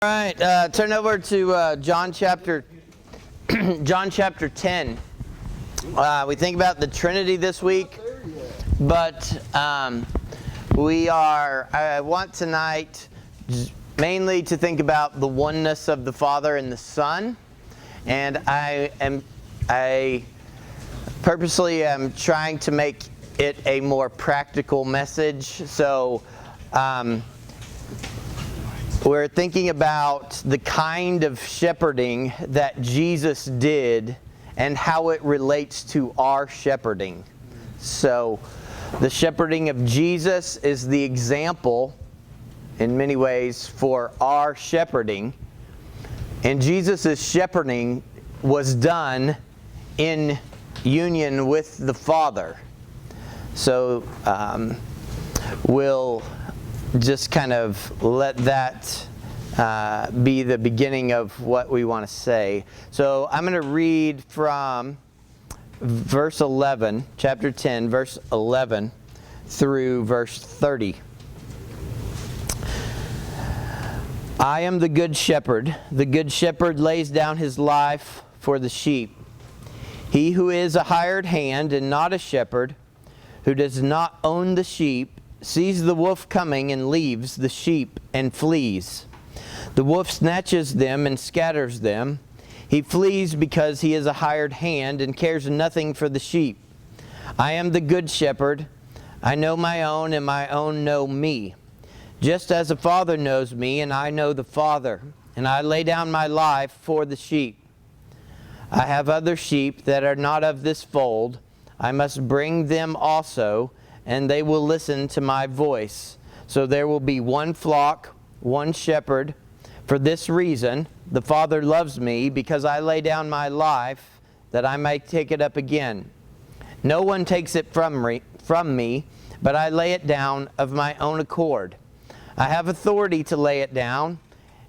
All right, turn over to John chapter 10. We think about the Trinity this week, but I want tonight mainly to think about the oneness of the Father and the Son, and I purposely am trying to make it a more practical message. So we're thinking about the kind of shepherding that Jesus did and how it relates to our shepherding. So the shepherding of Jesus is the example in many ways for our shepherding. And Jesus' shepherding was done in union with the Father. So we'll just kind of let that be the beginning of what we want to say. So I'm going to read from verse 11, chapter 10, verse 11 through verse 30. I am the good shepherd. The good shepherd lays down his life for the sheep. He who is a hired hand and not a shepherd, who does not own the sheep, sees the wolf coming and leaves the sheep and flees. The wolf snatches them and scatters them. He flees because he is a hired hand and cares nothing for the sheep. I am the good shepherd. I know my own, and my own know me. Just as the Father knows me, and I know the Father, and I lay down my life for the sheep. I have other sheep that are not of this fold. I must bring them also, and they will listen to my voice. So there will be one flock, one shepherd. For this reason, the Father loves me, because I lay down my life, that I may take it up again. No one takes it from me, but I lay it down of my own accord. I have authority to lay it down,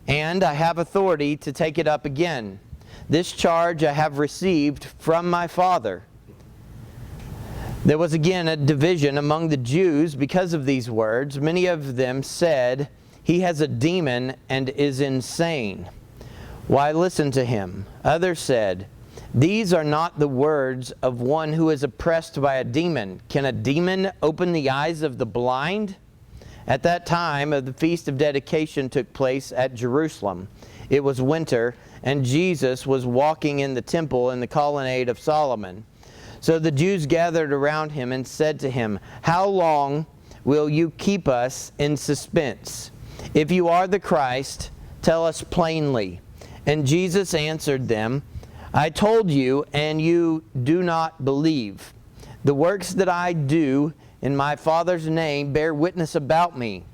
and I have authority to take it up again. This charge I have received from my Father. There was again a division among the Jews because of these words. Many of them said, "He has a demon and is insane. Why listen to him?" Others said, "These are not the words of one who is oppressed by a demon. Can a demon open the eyes of the blind?" At that time of the Feast of Dedication took place at Jerusalem. It was winter, and Jesus was walking in the temple in the colonnade of Solomon. So the Jews gathered around him and said to him, "How long will you keep us in suspense? If you are the Christ, tell us plainly." And Jesus answered them, "I told you, and you do not believe. The works that I do in my Father's name bear witness about me.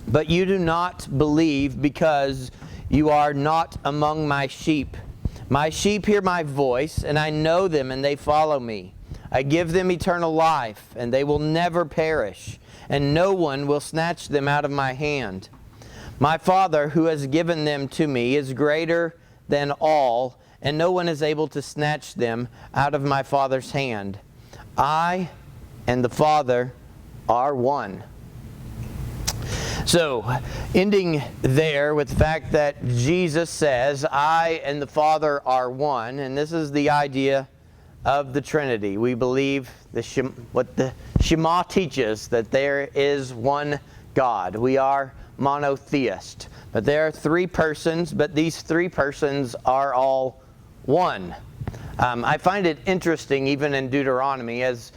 But you do not believe because you are not among my sheep. My sheep hear my voice, and I know them, and they follow me. I give them eternal life, and they will never perish, and no one will snatch them out of my hand. My Father, who has given them to me, is greater than all, and no one is able to snatch them out of my Father's hand. I and the Father are one." So, ending there with the fact that Jesus says, "I and the Father are one," and this is the idea of the Trinity. We believe what the Shema teaches, that there is one God. We are monotheist. But there are three persons, but these three persons are all one. I find it interesting, even in Deuteronomy, as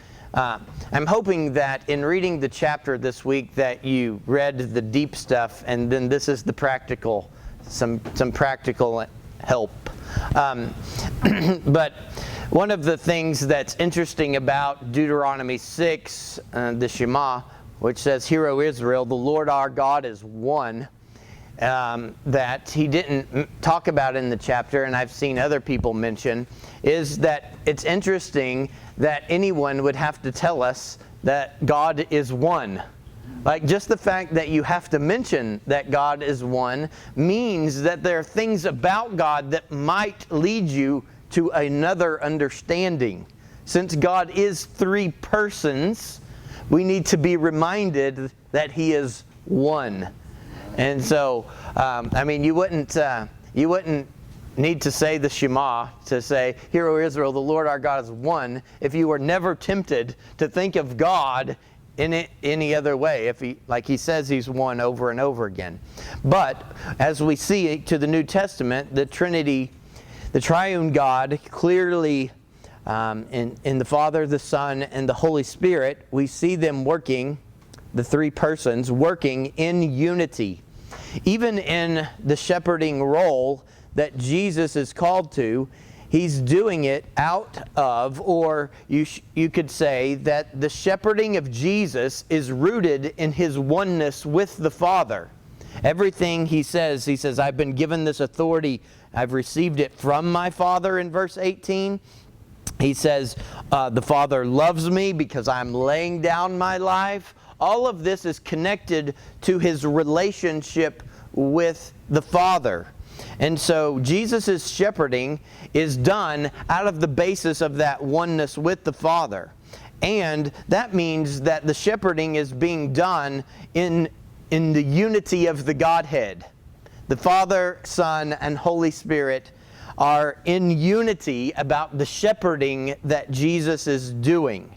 I'm hoping that in reading the chapter this week that you read the deep stuff, and then this is the practical, some practical help. But one of the things that's interesting about Deuteronomy 6, the Shema, which says, "Hear, O Israel, the Lord our God is one," that he didn't talk about in the chapter, and I've seen other people mention, is that it's interesting that anyone would have to tell us that God is one. Like, just the fact that you have to mention that God is one means that there are things about God that might lead you to another understanding. Since God is three persons, we need to be reminded that he is one. And so, you wouldn't need to say the Shema to say, "Hear, O Israel, the Lord our God is one," if you were never tempted to think of God in any other way, if he says He's one over and over again. But as we see to the New Testament, the Trinity, the Triune God, clearly in the Father, the Son, and the Holy Spirit, we see them working, the three persons working in unity. Even in the shepherding role that Jesus is called to, He's doing it out of, or you could say that the shepherding of Jesus is rooted in His oneness with the Father. Everything He says, "I've been given this authority, I've received it from my Father," in verse 18. He says, "The Father loves me because I'm laying down my life." All of this is connected to His relationship with the Father. And so Jesus' shepherding is done out of the basis of that oneness with the Father. And that means that the shepherding is being done in the unity of the Godhead. The Father, Son, and Holy Spirit are in unity about the shepherding that Jesus is doing.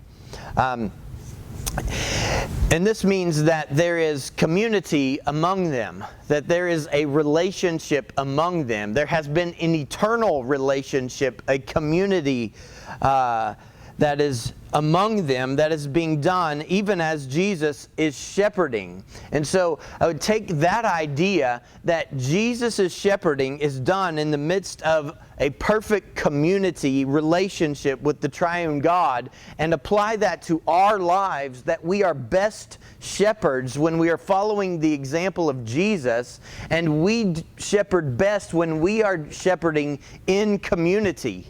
And this means that there is community among them, that there is a relationship among them. There has been an eternal relationship, a community that is among them that is being done even as Jesus is shepherding. And so I would take that idea that Jesus' shepherding is done in the midst of a perfect community relationship with the Triune God and apply that to our lives, that we are best shepherds when we are following the example of Jesus, and we shepherd best when we are shepherding in community,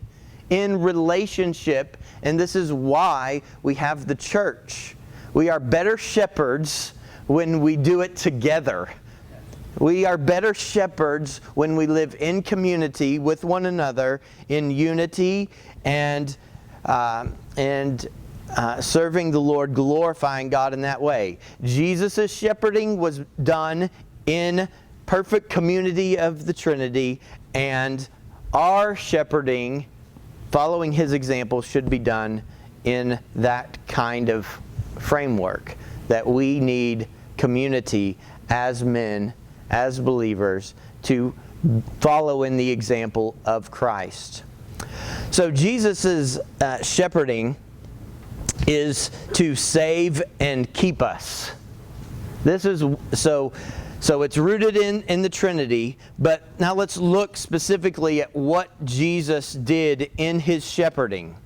in relationship. And this is why we have the church. We are better shepherds when we do it together. We are better shepherds when we live in community with one another, in unity, and serving the Lord, glorifying God in that way. Jesus' shepherding was done in perfect community of the Trinity, and our shepherding, following His example, should be done in that kind of framework, that we need community as men, as believers, to follow in the example of Christ. So Jesus' shepherding is to save and keep us. This is so it's rooted in the Trinity, but now let's look specifically at what Jesus did in His shepherding.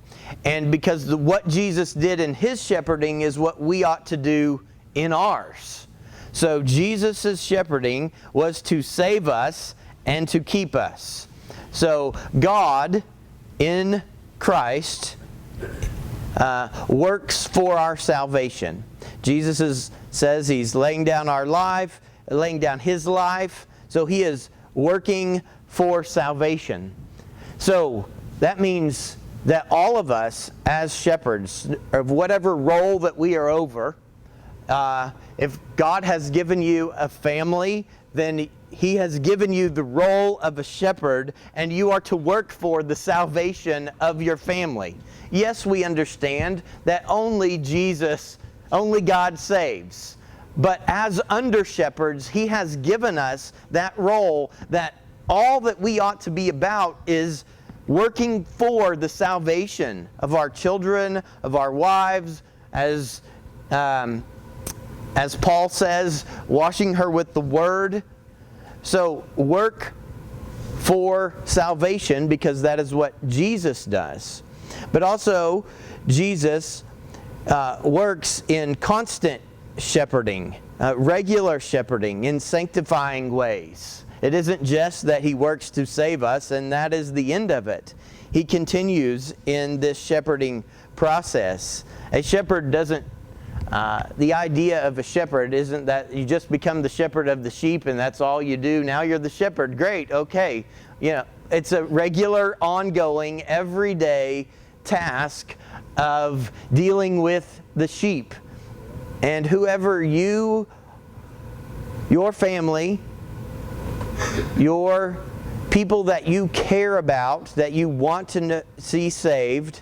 And because what Jesus did in His shepherding is what we ought to do in ours. So Jesus' shepherding was to save us and to keep us. So God in Christ works for our salvation. Jesus says He's laying down His life, so He is working for salvation. So that means that all of us as shepherds, of whatever role that we are over, if God has given you a family, then He has given you the role of a shepherd, and you are to work for the salvation of your family. Yes, we understand that only God saves. But as under shepherds, He has given us that role, that all that we ought to be about is working for the salvation of our children, of our wives, as Paul says, washing her with the Word. So work for salvation, because that is what Jesus does. But also, Jesus works in constant shepherding, regular shepherding, in sanctifying ways. It isn't just that He works to save us and that is the end of it. He continues in this shepherding process. A shepherd doesn't, the idea of a shepherd isn't that you just become the shepherd of the sheep and that's all you do. Now you're the shepherd. Great, okay. It's a regular, ongoing, everyday task of dealing with the sheep. And whoever you your family, your people that you care about, that you want to see saved.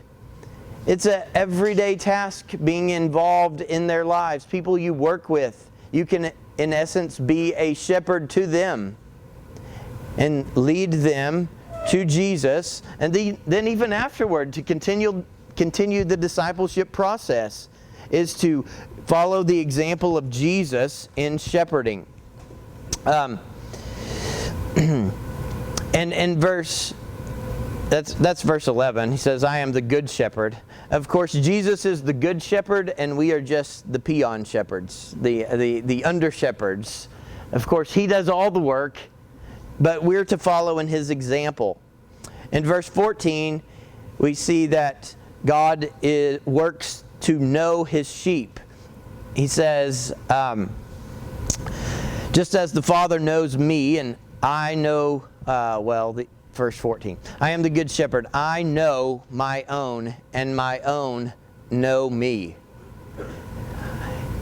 It's an everyday task being involved in their lives. People you work with, you can, in essence, be a shepherd to them and lead them to Jesus. And then even afterward, to continue the discipleship process is to follow the example of Jesus in shepherding. And verse, that's verse 11. He says, I am the good shepherd. Of course, Jesus is the good shepherd, and we are just the peon shepherds, the under shepherds. Of course, he does all the work, but we're to follow in his example. In verse 14, we see that God works to know his sheep. He says, just as the Father knows me, and I know, verse 14, I am the good shepherd. I know my own, and my own know me.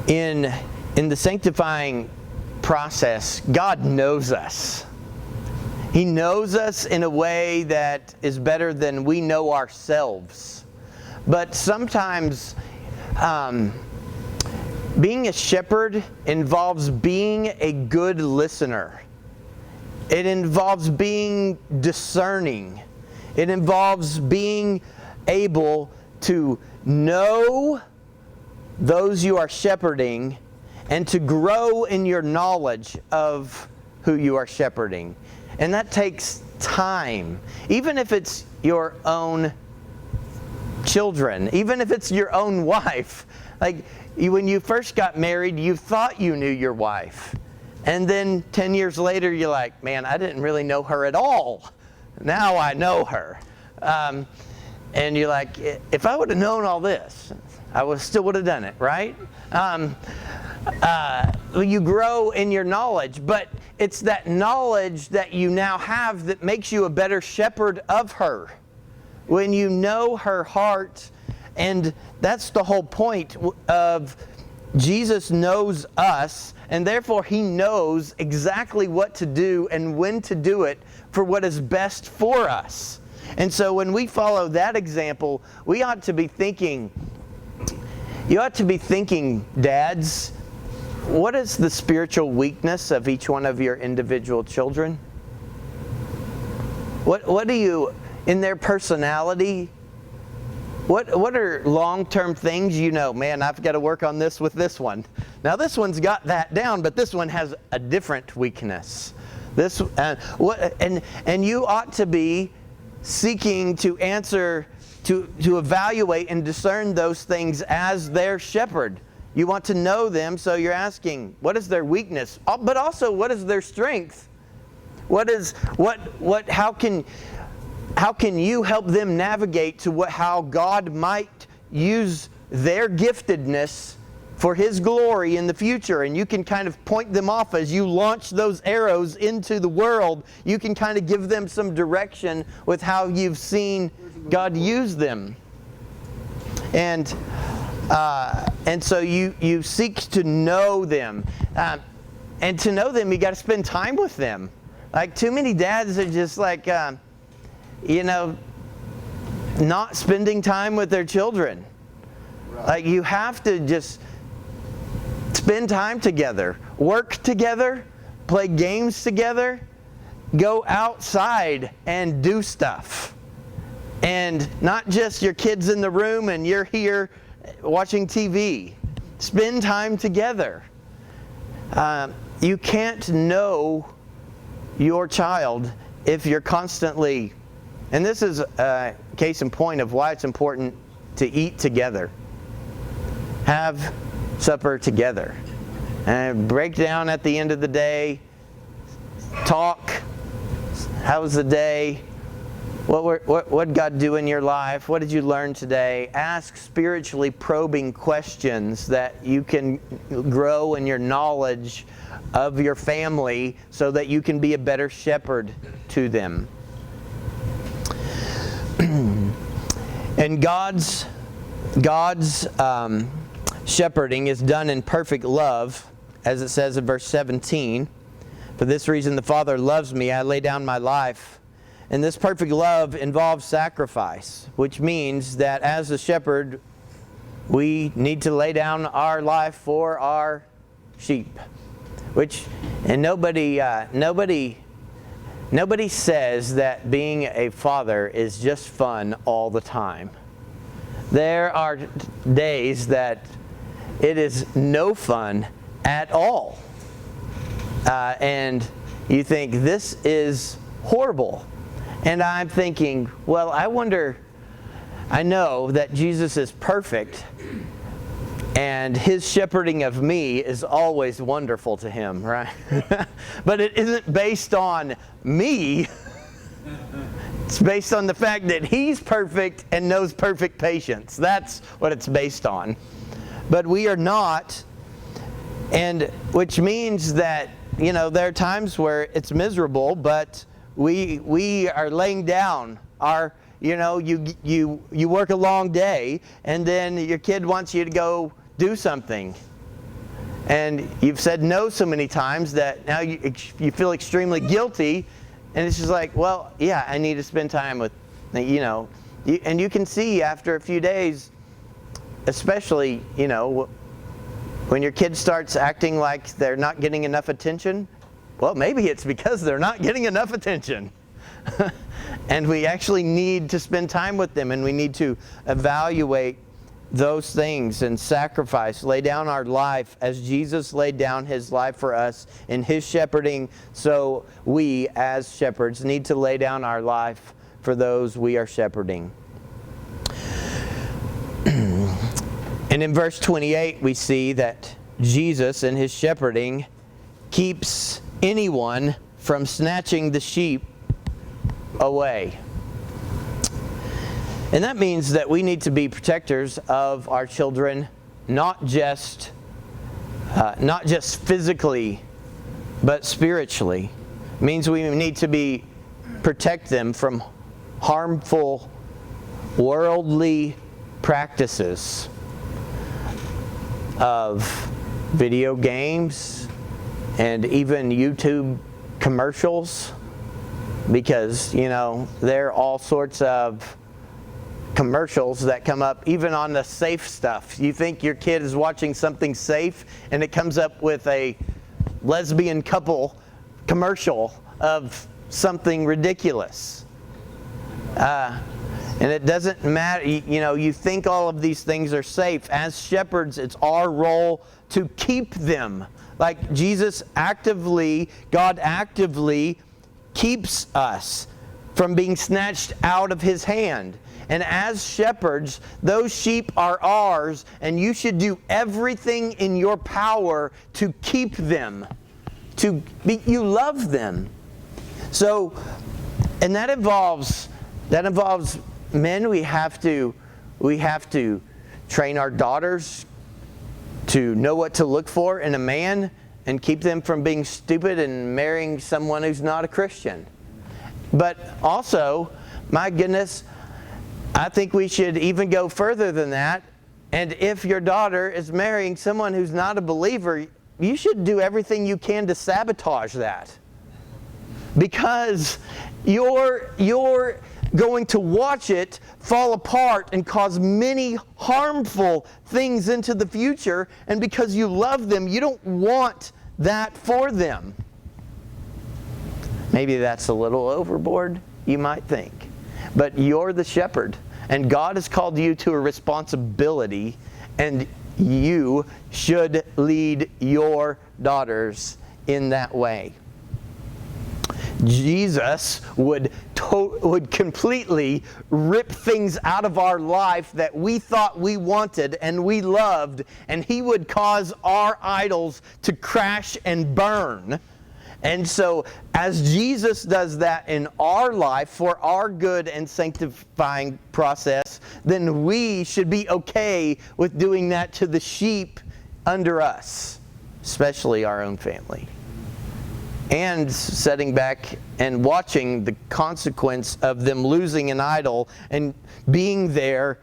In the sanctifying process, God knows us. He knows us in a way that is better than we know ourselves. But sometimes being a shepherd involves being a good listener. It involves being discerning. It involves being able to know those you are shepherding and to grow in your knowledge of who you are shepherding. And that takes time. Even if it's your own children, even if it's your own wife. Like when you first got married, you thought you knew your wife. And then 10 years later, you're like, man, I didn't really know her at all. Now I know her. And you're like, if I would have known all this, I still would have done it, right? You grow in your knowledge, but it's that knowledge that you now have that makes you a better shepherd of her. When you know her heart, and that's the whole point of Jesus knows us, and therefore he knows exactly what to do and when to do it for what is best for us. And so when we follow that example, we ought to be thinking, dads, what is the spiritual weakness of each one of your individual children? What do you, in their personality, what are long-term things you know, man, I've got to work on this with this one. Now this one's got that down, but this one has a different weakness. And you ought to be seeking to answer, to evaluate and discern those things as their shepherd. You want to know them, so you're asking, what is their weakness? But also, what is their strength? How can you help them navigate to how God might use their giftedness for his glory in the future? And you can kind of point them off as you launch those arrows into the world. You can kind of give them some direction with how you've seen God use them. And so you seek to know them. And to know them, you got to spend time with them. Like too many dads are just like, not spending time with their children. Right. Like you have to just spend time together, work together, play games together, go outside and do stuff. And not just your kids in the room and you're here watching TV. Spend time together. You can't know your child if you're constantly, and this is a case in point of why it's important to eat together. Have supper together. And break down at the end of the day. Talk. How was the day? What did God do in your life? What did you learn today? Ask spiritually probing questions that you can grow in your knowledge of your family so that you can be a better shepherd to them. And God's shepherding is done in perfect love as it says in verse 17, "For this reason the Father loves me, I lay down my life." And this perfect love involves sacrifice, which means that as a shepherd, we need to lay down our life for our sheep. And nobody says that being a father is just fun all the time. There are days that it is no fun at all. And you think, this is horrible. And I'm thinking, well, I know that Jesus is perfect, and his shepherding of me is always wonderful to him, right? But it isn't based on me. It's based on the fact that he's perfect and knows perfect patience. That's what it's based on. But we are not, and which means that, there are times where it's miserable, but we are laying down our, you work a long day, and then your kid wants you to go do something. And you've said no so many times that now you feel extremely guilty, and it's just like, well, yeah, I need to spend time with, and you can see after a few days, especially, when your kid starts acting like they're not getting enough attention, well, maybe it's because they're not getting enough attention. And we actually need to spend time with them, and we need to evaluate those things and sacrifice, lay down our life as Jesus laid down his life for us in his shepherding. So we as shepherds need to lay down our life for those we are shepherding. And in verse 28 we see that Jesus in his shepherding keeps anyone from snatching the sheep away. And that means that we need to be protectors of our children, not just physically, but spiritually. It means we need to protect them from harmful, worldly practices of video games and even YouTube commercials, because, there are all sorts of commercials that come up, even on the safe stuff. You think your kid is watching something safe, and it comes up with a lesbian couple commercial of something ridiculous. And it doesn't matter, you think all of these things are safe. As shepherds, it's our role to keep them. Like God actively keeps us from being snatched out of his hand. And as shepherds, those sheep are ours, and you should do everything in your power to keep them. You love them. So, and that involves men. We have to train our daughters to know what to look for in a man and keep them from being stupid and marrying someone who's not a Christian. But also, my goodness, I think we should even go further than that. And if your daughter is marrying someone who's not a believer, you should do everything you can to sabotage that. Because you're going to watch it fall apart and cause many harmful things into the future. And because you love them, you don't want that for them. Maybe that's a little overboard, you might think. But you're the shepherd, and God has called you to a responsibility, and you should lead your daughters in that way. Jesus would completely rip things out of our life that we thought we wanted and we loved, and he would cause our idols to crash and burn. And so, as Jesus does that in our life for our good and sanctifying process, then we should be okay with doing that to the sheep under us, especially our own family. And sitting back and watching the consequence of them losing an idol and being there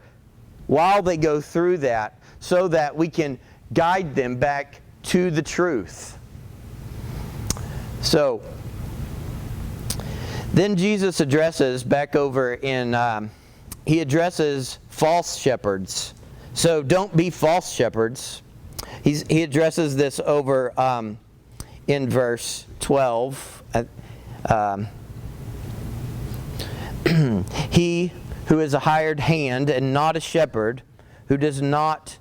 while they go through that, so that we can guide them back to the truth. So, then Jesus addresses, back over in, he addresses false shepherds. So don't be false shepherds. He addresses this over in verse 12. He who is a hired hand and not a shepherd, who does not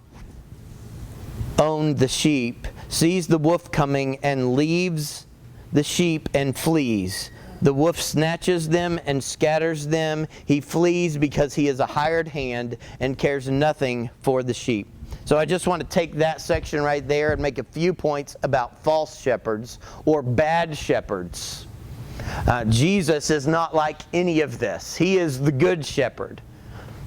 own the sheep, sees the wolf coming and leaves the sheep and flees. The wolf snatches them and scatters them. He flees because he is a hired hand and cares nothing for the sheep. So I just want to take that section right there and make a few points about false shepherds or bad shepherds. Jesus is not like any of this. He is the good shepherd.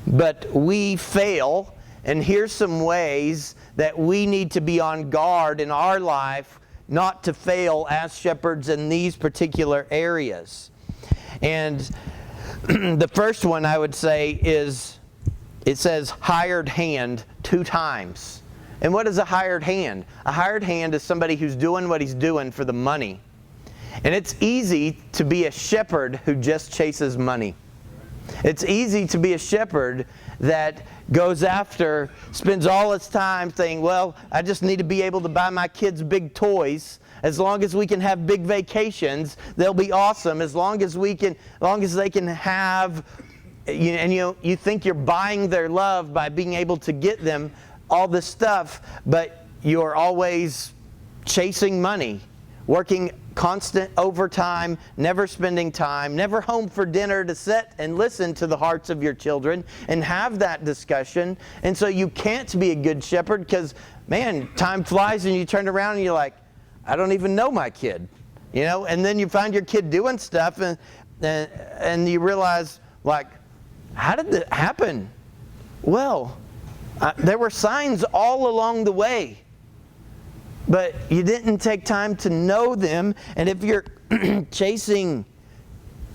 But we fail, and here's some ways that we need to be on guard in our life not to fail as shepherds in these particular areas. And the first one I would say is, it says hired hand 2 times. And what is a hired hand? A hired hand is somebody who's doing what he's doing for the money. And it's easy to be a shepherd who just chases money. It's easy to be a shepherd that goes after, spends all its time saying, well, I just need to be able to buy my kids big toys. As long as we can have big vacations, they'll be awesome. As long as they can have, you think you're buying their love by being able to get them all this stuff, but you're always chasing money, working constant overtime, never spending time, never home for dinner to sit and listen to the hearts of your children and have that discussion. And so you can't be a good shepherd because, man, time flies and you turn around and you're like, I don't even know my kid. And then you find your kid doing stuff and you realize, like, how did that happen? Well, there were signs all along the way. But you didn't take time to know them. And if you're chasing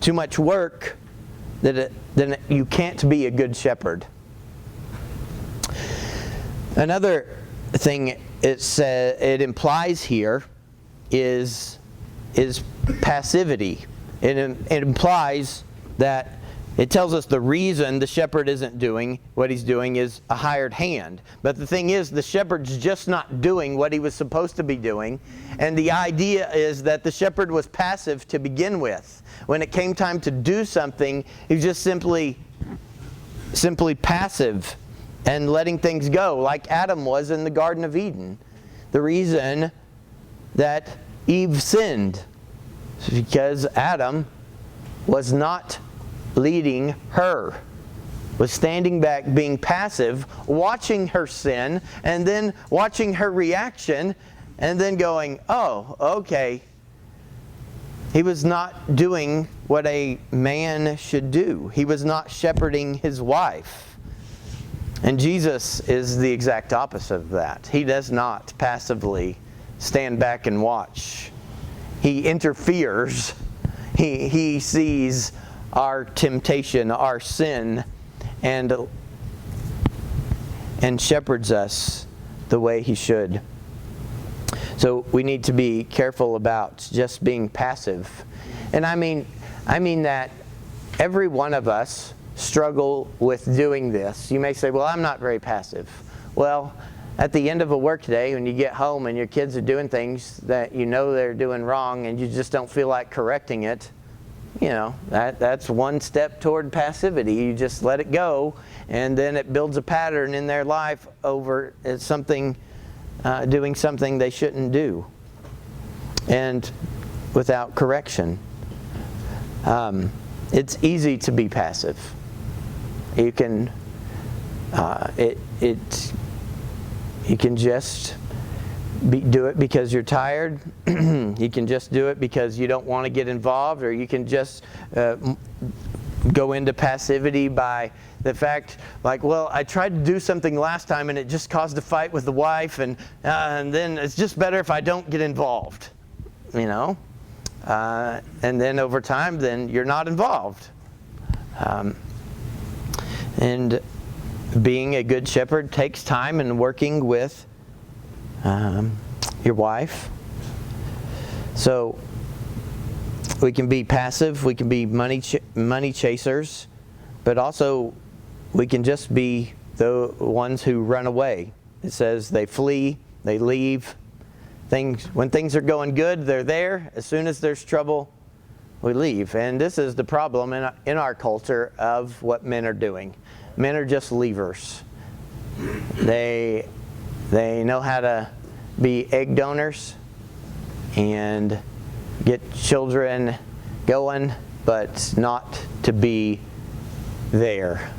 too much work, then you can't be a good shepherd. Another thing it implies here is passivity. It implies that it tells us the reason the shepherd isn't doing what he's doing is a hired hand. But the thing is, the shepherd's just not doing what he was supposed to be doing. And the idea is that the shepherd was passive to begin with. When it came time to do something, he was just simply passive and letting things go, like Adam was in the Garden of Eden. The reason that Eve sinned is because Adam was not leading her, was standing back, being passive, watching her sin, and then watching her reaction, and then going, oh, okay. He was not doing what a man should do. He was not shepherding his wife. And Jesus is the exact opposite of that. He does not passively stand back and watch. He interferes. He sees our temptation, our sin, and shepherds us the way he should. So we need to be careful about just being passive. And I mean that every one of us struggle with doing this. You may say, well, I'm not very passive. Well, at the end of a work day, when you get home and your kids are doing things that you know they're doing wrong and you just don't feel like correcting it, that's one step toward passivity. You just let it go, and then it builds a pattern in their life over doing something they shouldn't do, and without correction. It's easy to be passive. You can you can just do it because you're tired. You can just do it because you don't want to get involved, or you can just go into passivity by the fact, like, well, I tried to do something last time and it just caused a fight with the wife, and then it's just better if I don't get involved, and then over time, then you're not involved. And being a good shepherd takes time and working with your wife. So we can be passive, we can be money chasers, but also we can just be the ones who run away. It says they flee, they leave. When things are going good, they're there. As soon as there's trouble, we leave. And this is the problem in our culture of what men are doing. Men are just leavers. They know how to be egg donors and get children going, but not to be there.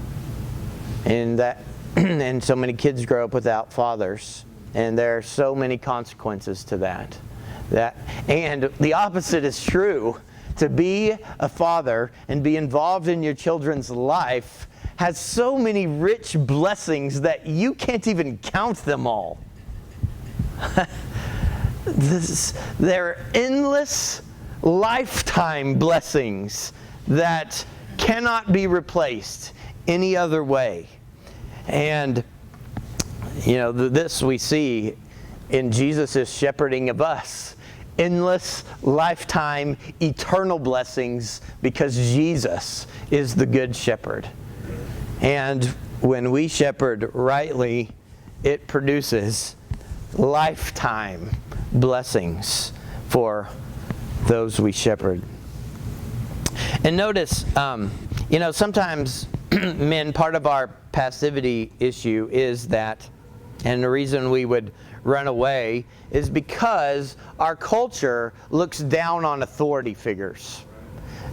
And so many kids grow up without fathers, and there are so many consequences to that. And the opposite is true. To be a father and be involved in your children's life has so many rich blessings that you can't even count them all. They're endless lifetime blessings that cannot be replaced any other way. And this we see in Jesus' shepherding of us. Endless lifetime eternal blessings because Jesus is the good shepherd. And when we shepherd rightly, it produces lifetime blessings for those we shepherd. And notice, sometimes men, part of our passivity issue is that, and the reason we would run away is because our culture looks down on authority figures.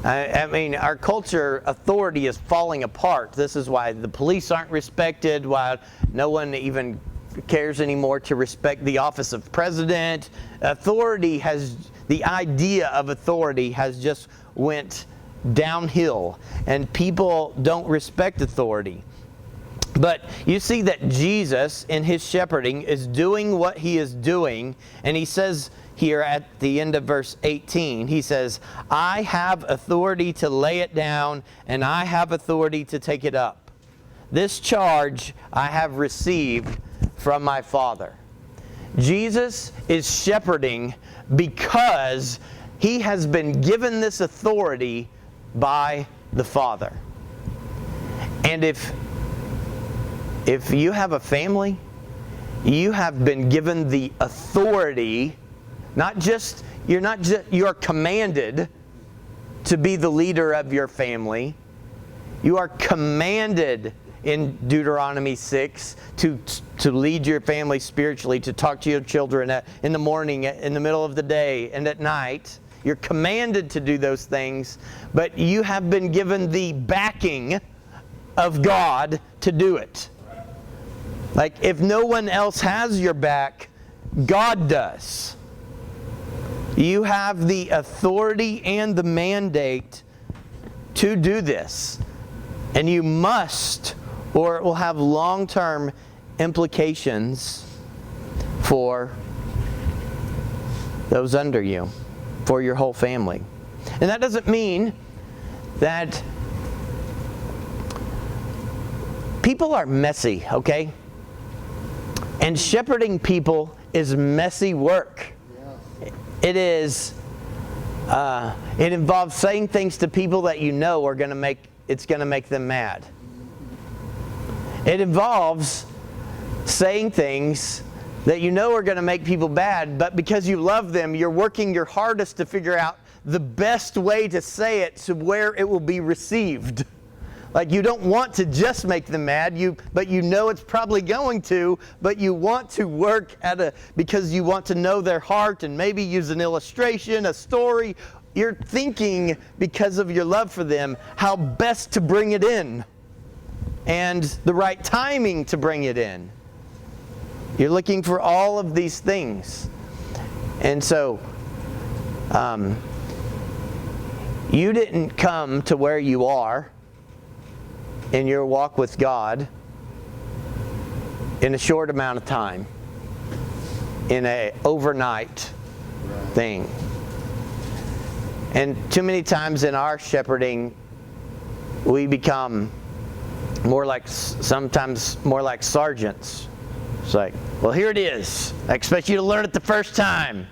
Our culture, authority is falling apart. This is why the police aren't respected, why no one even cares anymore to respect the office of president. The idea of authority has just went downhill, and people don't respect authority. But you see that Jesus, in his shepherding, is doing what he is doing, and he says here at the end of verse 18, he says, I have authority to lay it down, and I have authority to take it up. This charge I have received from my Father. Jesus is shepherding because he has been given this authority by the Father. And if you have a family, you have been given the authority, you're commanded to be the leader of your family. You are commanded in Deuteronomy 6 to lead your family spiritually, to talk to your children in the morning, in the middle of the day, and at night. You're commanded to do those things, but you have been given the backing of God to do it. Like, if no one else has your back, God does. You have the authority and the mandate to do this. And you must, or it will have long-term implications for those under you, for your whole family. And that doesn't mean that people are messy, okay? And shepherding people is messy work. It is. It involves saying things to people that you know are going to make them mad. It involves saying things that you know are going to make people bad, but because you love them, you're working your hardest to figure out the best way to say it to where it will be received. Like, you don't want to just make them mad, but you know it's probably going to, but you want to work because you want to know their heart and maybe use an illustration, a story. You're thinking, because of your love for them, how best to bring it in and the right timing to bring it in. You're looking for all of these things. And so, you didn't come to where you are in your walk with God in a short amount of time, in an overnight thing. And too many times in our shepherding, we become sometimes more like sergeants It's like, well, here it is. I expect you to learn it the first time.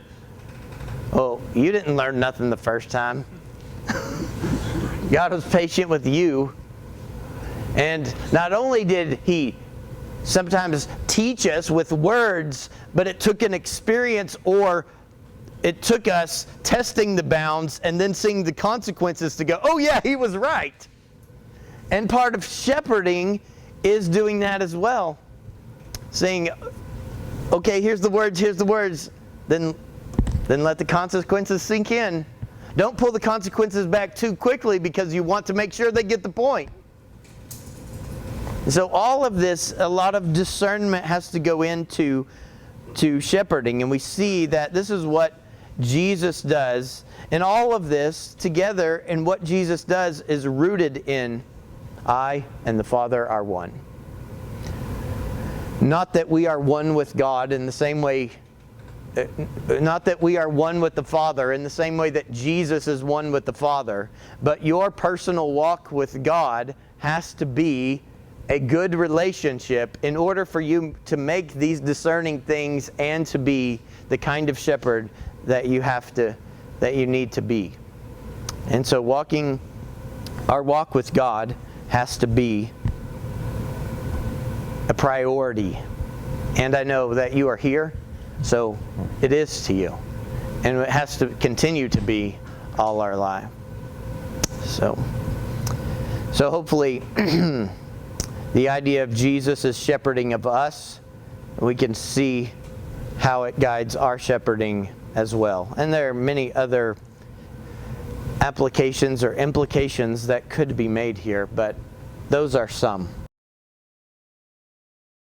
Well, you didn't learn nothing the first time. God was patient with you. And not only did He sometimes teach us with words, but it took an experience, or it took us testing the bounds and then seeing the consequences to go, oh yeah, He was right. And part of shepherding is doing that as well. Saying, okay, here's the words, then let the consequences sink in. Don't pull the consequences back too quickly because you want to make sure they get the point. So all of this, a lot of discernment has to go into shepherding, and we see that this is what Jesus does. And all of this together, and what Jesus does, is rooted in I and the Father are one. Not that we are one with God in the same way, not that we are one with the Father in the same way that Jesus is one with the Father, but your personal walk with God has to be a good relationship in order for you to make these discerning things and to be the kind of shepherd that you need to be. And so our walk with God has to be a priority. And I know that you are here, so it is to you. And it has to continue to be all our life. So hopefully the idea of Jesus as shepherding of us, we can see how it guides our shepherding as well. And there are many other applications or implications that could be made here, but those are some.